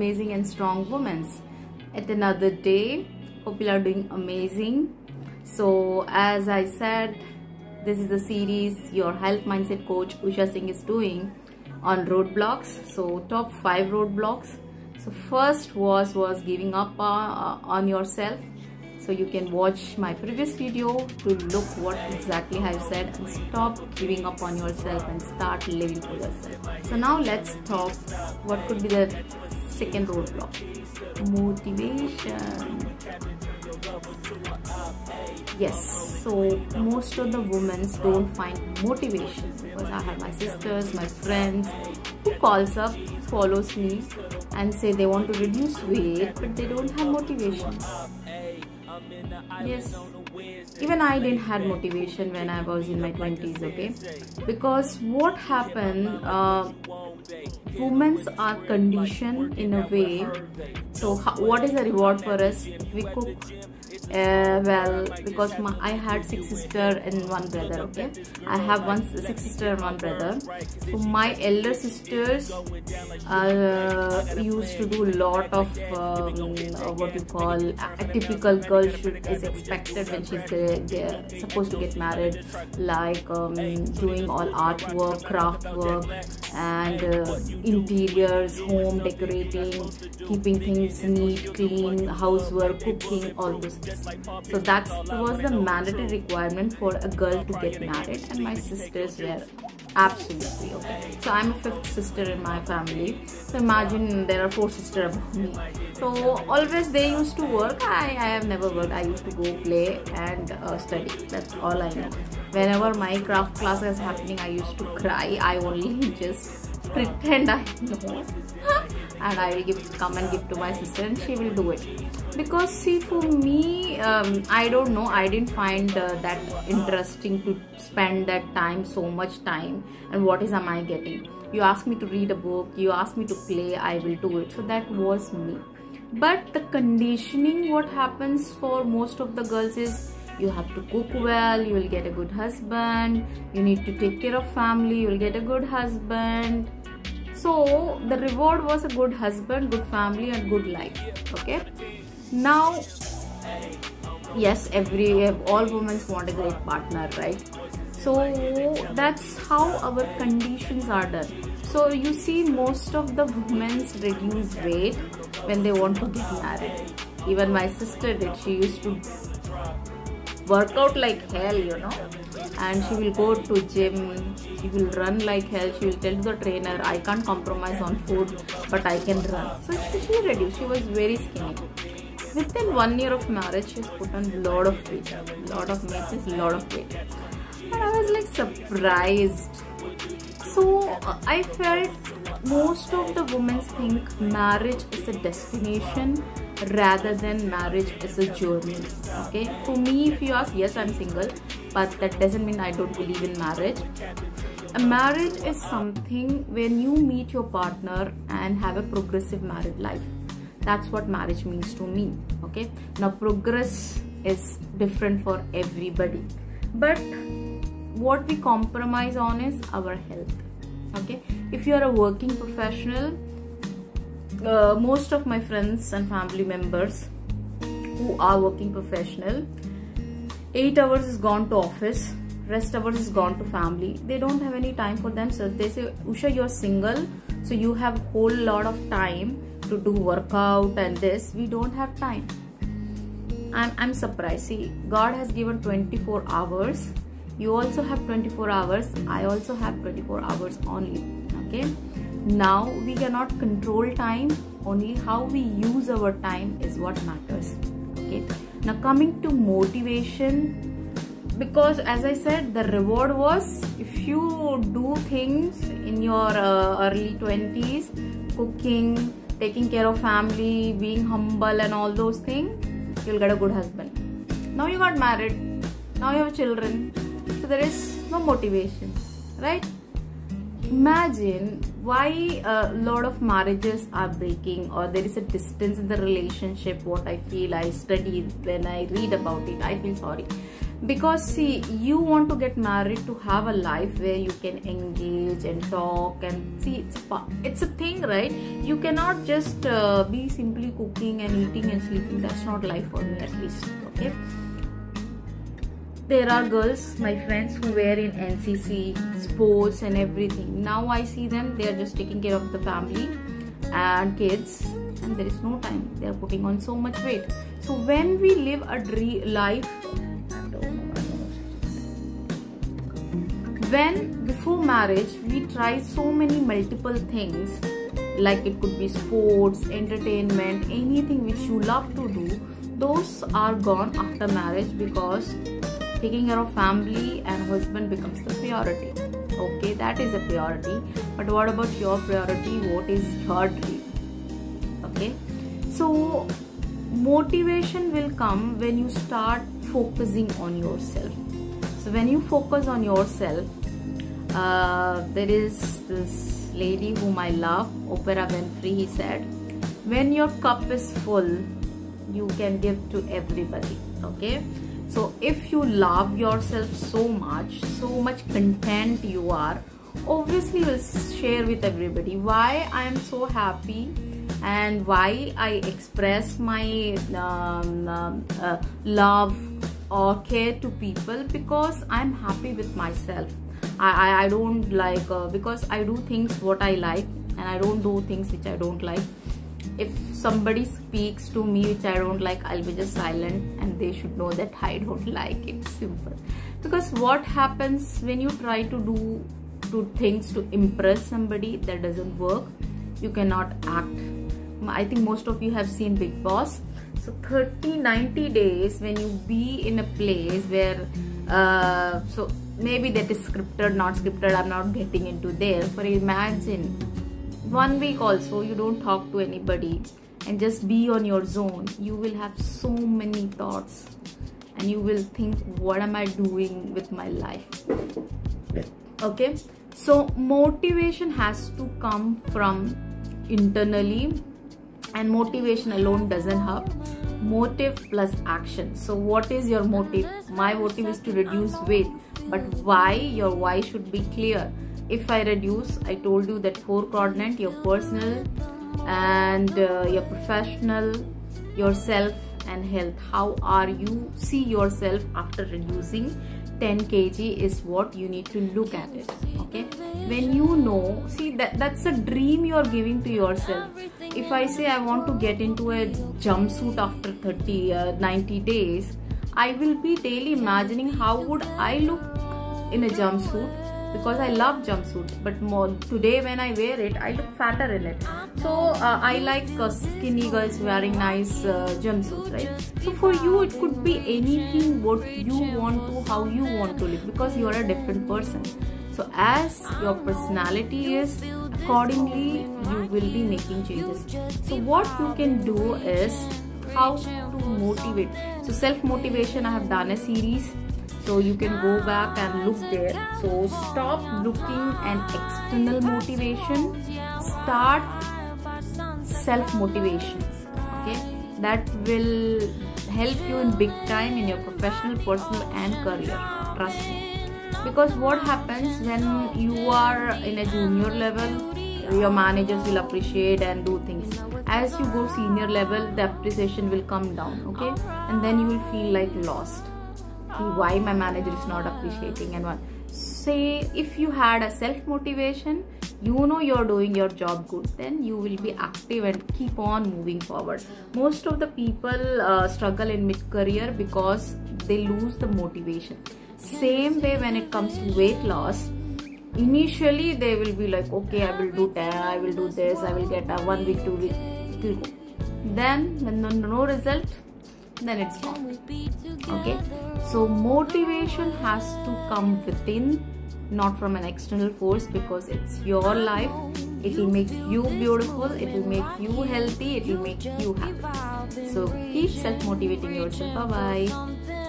amazing and strong women. At another day, hope you are doing amazing. So as I said, this is the series your health mindset coach Usha Singh is doing on roadblocks. So top 5 roadblocks. So first was giving up on yourself. So you can watch my previous video to look what exactly I've said, and stop giving up on yourself and start living for yourself. So now let's talk what could be the second roadblock. Motivation. Yes, so most of the women don't find motivation, because I have my sisters, my friends who calls up, follows me and say they want to reduce weight, but they don't have motivation. Yes, even I didn't have motivation when I was in my 20s, okay? Because what happened, women are conditioned in a way. So what is the reward for us if we cook? Well, because I had 6 sisters and 1 brother, okay? I have 6 sisters and 1 brother. So my elder sisters used to do a lot of what you call a typical girl is expected when she's supposed to get married, like doing all artwork, craft work, and interiors, home decorating, keeping things neat, clean, housework, cooking, all those things. So that was the mandatory requirement for a girl to get married, and my sisters were absolutely okay. So I'm a 5th sister in my family. So imagine there are 4 sisters above me. So always they used to work. I have never worked. I used to go play and study. That's all I know. Whenever my craft class is happening, I used to cry. I only just pretend I know. And I will come and give to my sister, and she will do it. Because see, for me, I don't know, I didn't find that interesting to spend that time, so much time. And what am I getting? You ask me to read a book, you ask me to play, I will do it. So that was me. But the conditioning, what happens for most of the girls is, you have to cook well, you will get a good husband, you need to take care of family, you will get a good husband. So the reward was a good husband, good family, and good life. Okay. Now, yes, all women want a great partner, right? So that's how our conditions are done. So you see, most of the women reduce weight when they want to get married. Even my sister did. She used to work out like hell, you know, and she will go to gym, she will run like hell. She will tell the trainer, I can't compromise on food, but I can run. So she reduced. She was very skinny. Within 1 year of marriage, she's put on a lot of weight. Lot of weight. And I was like surprised. So I felt most of the women think marriage is a destination rather than marriage is a journey. Okay, for me, if you ask, yes, I'm single, but that doesn't mean I don't believe in marriage. A marriage is something when you meet your partner and have a progressive married life. That's what marriage means to me. Okay, now progress is different for everybody, but what we compromise on is our health. Okay, if you are a working professional, most of my friends and family members who are working professional, 8 hours is gone to office, rest hours is gone to family. They don't have any time for themselves. They say, Usha, you're single, so you have a whole lot of time to do workout and this. We don't have time. And I'm surprised. See, God has given 24 hours. You also have 24 hours. I also have 24 hours only. Okay. Now we cannot control time. Only how we use our time is what matters. Okay. Now coming to motivation, because as I said, the reward was, if you do things in your early 20s, cooking, taking care of family, being humble and all those things, you'll get a good husband. Now you got married, now you have children, so there is no motivation, right? Imagine why a lot of marriages are breaking, or there is a distance in the relationship. What I feel, I study, when I read about it, I feel sorry. Because see, you want to get married to have a life where you can engage and talk and see, it's a thing, right? You cannot just be simply cooking and eating and sleeping. That's not life for me, at least. Okay, there are girls, my friends, who were in NCC, sports and everything. Now I see them, they are just taking care of the family and kids, and there is no time. They are putting on so much weight. So when we live a life, when before marriage we try so many multiple things, like it could be sports, entertainment, anything which you love to do, those are gone after marriage, because taking care of family and husband becomes the priority. Okay, that is a priority, but what about your priority? What is your dream? Okay, so motivation will come when you start focusing on yourself. So when you focus on yourself, there is this lady whom I love, Oprah Winfrey. He said, when your cup is full, you can give to everybody. Okay, so if you love yourself so much content you are, obviously you'll share with everybody. Why I am so happy and why I express my love or care to people, because I'm happy with myself. I don't like because I do things what I like, and I don't do things which I don't like. If somebody speaks to me which I don't like, I'll be just silent, and they should know that I don't like it. Simple. Because what happens when you try to do things to impress somebody, that doesn't work. You cannot act. I think most of you have seen Bigg Boss. So 30-90 days when you be in a place where so maybe that is scripted, not scripted, I'm not getting into there, but imagine 1 week also you don't talk to anybody and just be on your zone. You will have so many thoughts and you will think, what am I doing with my life? Okay, so motivation has to come from internally, and motivation alone doesn't help. Motive plus action. So what is your motive? My motive is to reduce weight, but why? Your why should be clear. If I reduce, I told you that 4 quadrant, your personal and your professional, yourself and health. How are you see yourself after reducing 10 kg is what you need to look at it. Okay, when you know, see that's a dream you are giving to yourself. If I say I want to get into a jumpsuit after 90 days, I will be daily imagining how would I look in a jumpsuit, because I love jumpsuit, but more today when I wear it, I look fatter in it. So I like skinny girls wearing nice jumpsuits, right? So for you it could be anything what you want to, how you want to live, because you are a different person. So as your personality is, accordingly you will be making changes. So what you can do is how to motivate. So self-motivation, I have done a series, so you can go back and look there. So stop looking at external motivation, start self-motivation. Okay, that will help you in big time in your professional, personal and career. Trust me. Because what happens when you are in a junior level, your managers will appreciate and do things. As you go senior level, the appreciation will come down. Okay, and then you will feel like lost. Why my manager is not appreciating and what. Say if you had a self-motivation, you know you're doing your job good, then you will be active and keep on moving forward. Most of the people struggle in mid-career because they lose the motivation. Same way when it comes to weight loss, initially they will be like, okay, I will do that, I will do this, I will get a 1 week, 2 week. Then when no result, then it's gone. Okay, so motivation has to come within, not from an external force, because it's your life. It will make you beautiful, it will make you healthy, it will make you happy. So keep self-motivating yourself. Bye bye.